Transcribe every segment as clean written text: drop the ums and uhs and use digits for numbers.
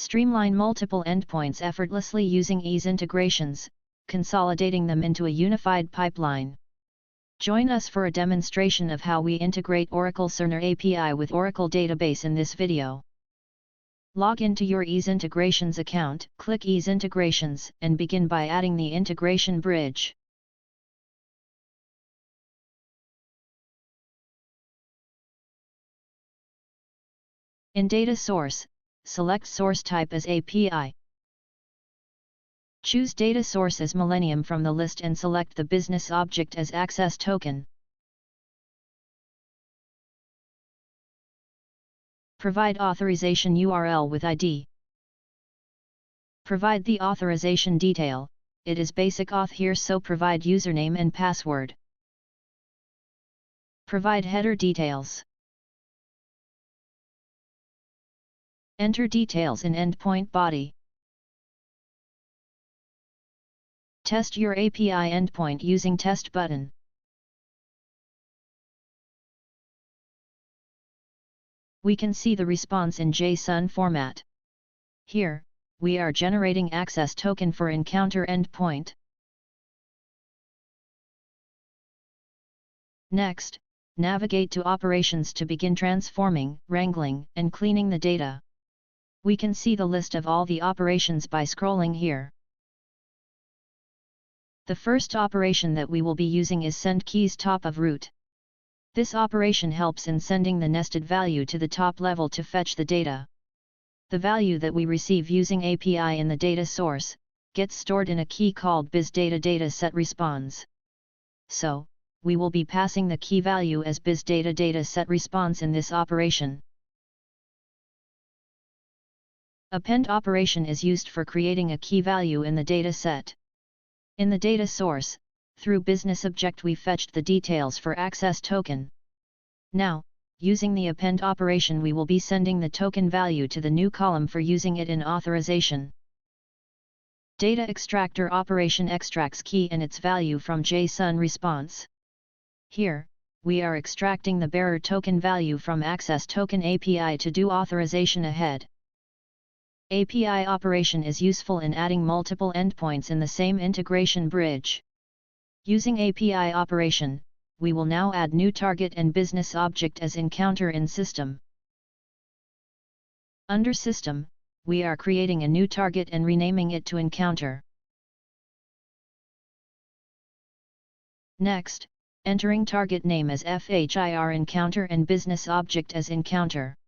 Streamline multiple endpoints effortlessly using eZintegrations, consolidating them into a unified pipeline. Join us for a demonstration of how we integrate Oracle Cerner API with Oracle Database in this video. Log into your eZintegrations account, click eZintegrations, and begin by adding the integration bridge. In Data Source, select Source Type as API. Choose Data Source as Millennium from the list and select the business object as Access Token. Provide authorization URL with ID. Provide the authorization detail, it is basic auth here, so provide username and password. Provide header details. Enter details in endpoint body. Test your API endpoint using Test button. We can see the response in JSON format. Here, we are generating access token for encounter endpoint. Next, navigate to Operations to begin transforming, wrangling, and cleaning the data. We can see the list of all the operations by scrolling here. The first operation that we will be using is send keys top of root. This operation helps in sending the nested value to the top level to fetch the data. The value that we receive using API in the data source gets stored in a key called Bizdata dataset response. So, we will be passing the key value as Bizdata dataset response in this operation. Append operation is used for creating a key value in the data set. In the data source, through business object we fetched the details for access token. Now, using the append operation we will be sending the token value to the new column for using it in authorization. Data extractor operation extracts key and its value from JSON response. Here, we are extracting the bearer token value from access token API to do authorization ahead. API operation is useful in adding multiple endpoints in the same integration bridge. Using API operation, we will now add new target and business object as encounter in system. Under system, we are creating a new target and renaming it to encounter. Next, entering target name as FHIR encounter and business object as encounter.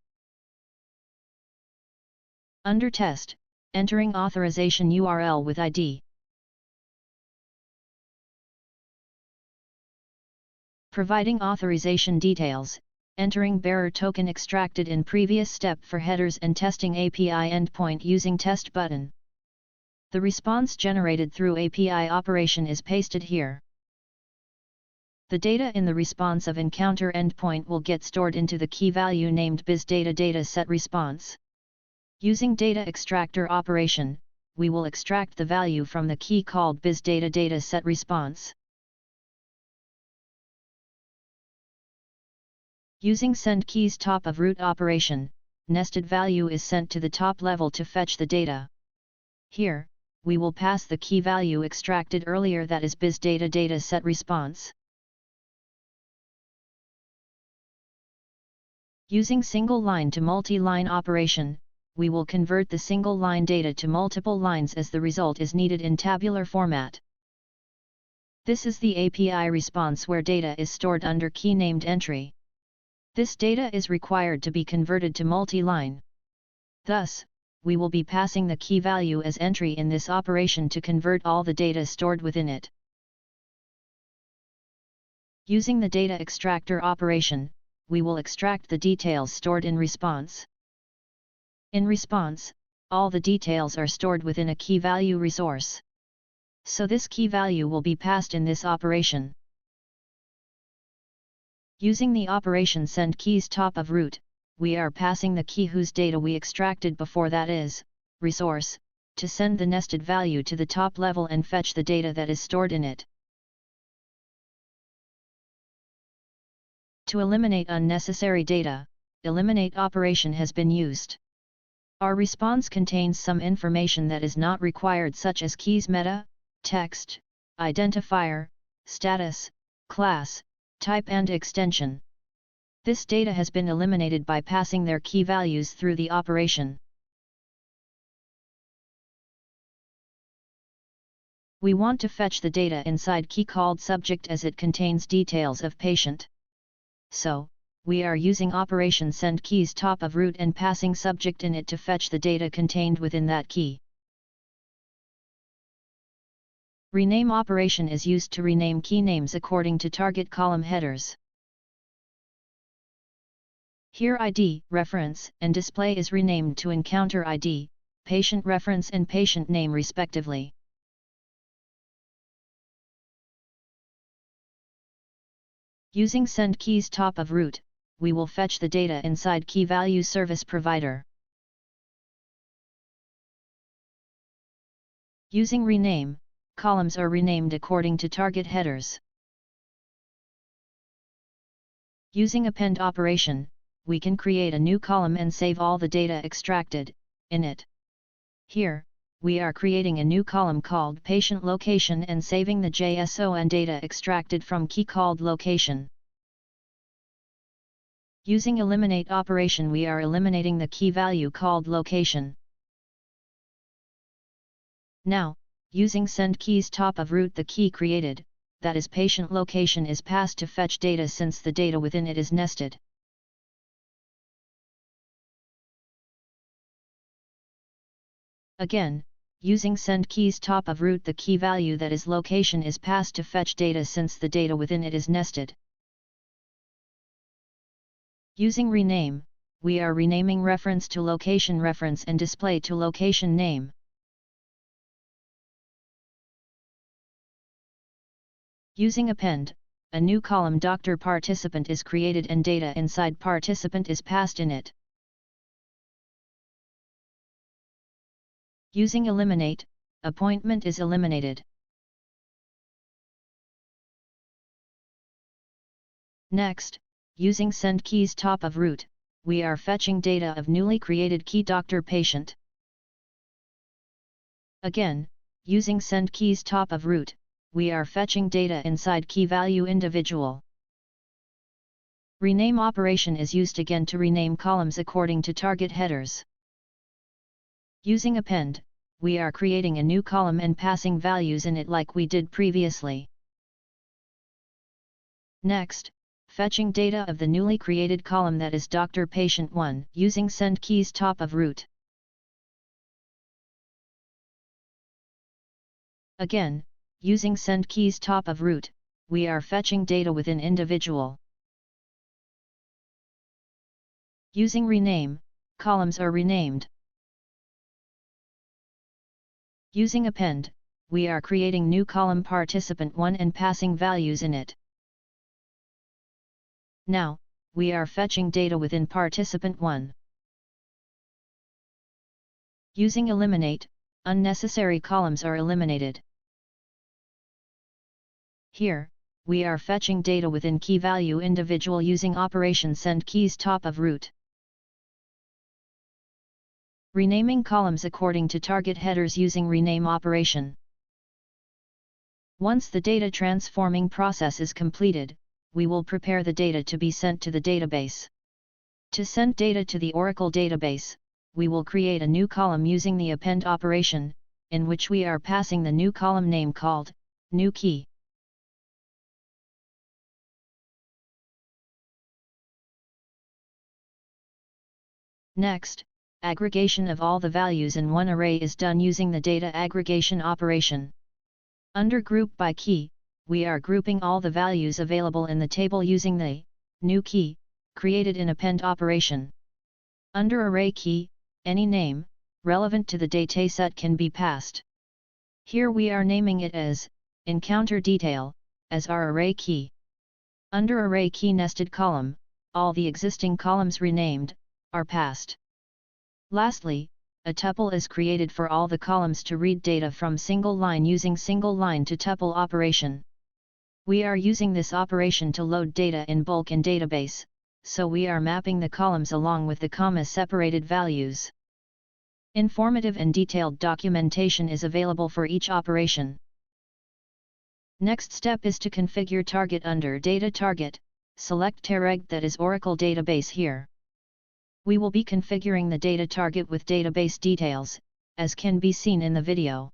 Under test, entering authorization URL with ID. Providing authorization details, entering bearer token extracted in previous step for headers and testing API endpoint using test button. The response generated through API operation is pasted here. The data in the response of encounter endpoint will get stored into the key value named Bizdata dataset response. Using data extractor operation, we will extract the value from the key called Bizdata dataset response. Using send keys top of root operation, nested value is sent to the top level to fetch the data. Here, we will pass the key value extracted earlier, that is Bizdata dataset response. Using single line to multi-line operation, we will convert the single line data to multiple lines as the result is needed in tabular format. This is the API response where data is stored under key named entry. This data is required to be converted to multi-line. Thus, we will be passing the key value as entry in this operation to convert all the data stored within it. Using the data extractor operation, we will extract the details stored in response. In response, all the details are stored within a key value resource. So this key value will be passed in this operation. Using the operation send keys top of root, we are passing the key whose data we extracted before, that is, resource, to send the nested value to the top level and fetch the data that is stored in it. To eliminate unnecessary data, eliminate operation has been used. Our response contains some information that is not required, such as keys meta, text, identifier, status, class, type and extension. This data has been eliminated by passing their key values through the operation. We want to fetch the data inside key called subject as it contains details of patient. So, we are using operation send keys top of root and passing subject in it to fetch the data contained within that key. Rename operation is used to rename key names according to target column headers. Here ID, reference, and display is renamed to encounter ID, patient reference and patient name respectively. Using send keys top of root, we will fetch the data inside key value service provider. Using rename, columns are renamed according to target headers. Using append operation, we can create a new column and save all the data extracted in it. Here, we are creating a new column called patient location and saving the JSON data extracted from key called location. Using eliminate operation, we are eliminating the key value called location. Now, using send keys top of root, the key created, that is patient location, is passed to fetch data since the data within it is nested. Again, using send keys top of root, the key value that is location is passed to fetch data since the data within it is nested. Using rename, we are renaming reference to location reference and display to location name. Using append, a new column doctor participant is created and data inside participant is passed in it. Using eliminate, appointment is eliminated. Next, using send keys top of root, we are fetching data of newly created key doctor patient. Again, using send keys top of root, we are fetching data inside key value individual. Rename operation is used again to rename columns according to target headers. Using append, we are creating a new column and passing values in it like we did previously. Next, fetching data of the newly created column that is Doctor Patient 1 using send keys top of root. Again, using send keys top of root, we are fetching data within individual. Using rename, columns are renamed. Using append, we are creating new column participant 1 and passing values in it. Now, we are fetching data within participant 1. Using eliminate, unnecessary columns are eliminated. Here, we are fetching data within key value individual using operation send keys top of root. Renaming columns according to target headers using rename operation. Once the data transforming process is completed, we will prepare the data to be sent to the database. To send data to the Oracle database, we will create a new column using the append operation, in which we are passing the new column name called new key. Next, aggregation of all the values in one array is done using the data aggregation operation. Under group by key, we are grouping all the values available in the table using the new key created in append operation. Under array key, any name relevant to the dataset can be passed. Here we are naming it as encounter detail as our array key. Under array key nested column, all the existing columns renamed are passed. Lastly, a tuple is created for all the columns to read data from single line using single line to tuple operation. We are using this operation to load data in bulk in database, so we are mapping the columns along with the comma separated values. Informative and detailed documentation is available for each operation. Next step is to configure target under Data Target, select Tereg, that is Oracle Database here. We will be configuring the data target with database details, as can be seen in the video.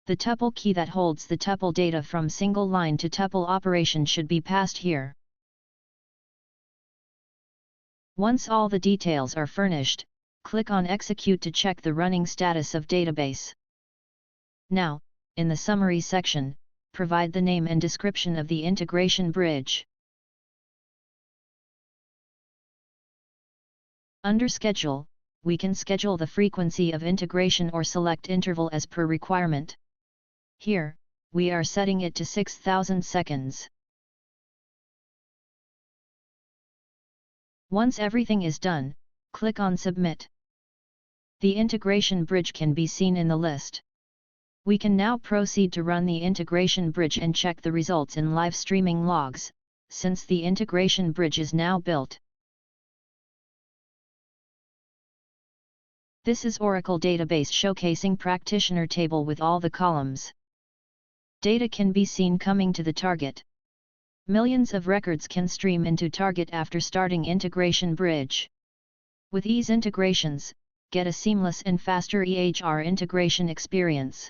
The tuple key that holds the tuple data from single line to tuple operation should be passed here. Once all the details are furnished, click on Execute to check the running status of database. Now, in the Summary section, provide the name and description of the integration bridge. Under Schedule, we can schedule the frequency of integration or select interval as per requirement. Here, we are setting it to 6,000 seconds. Once everything is done, click on Submit. The integration bridge can be seen in the list. We can now proceed to run the integration bridge and check the results in live streaming logs, since the integration bridge is now built. This is Oracle Database showcasing practitioner table with all the columns. Data can be seen coming to the target. Millions of records can stream into target after starting integration bridge. With eZintegrations, get a seamless and faster EHR integration experience.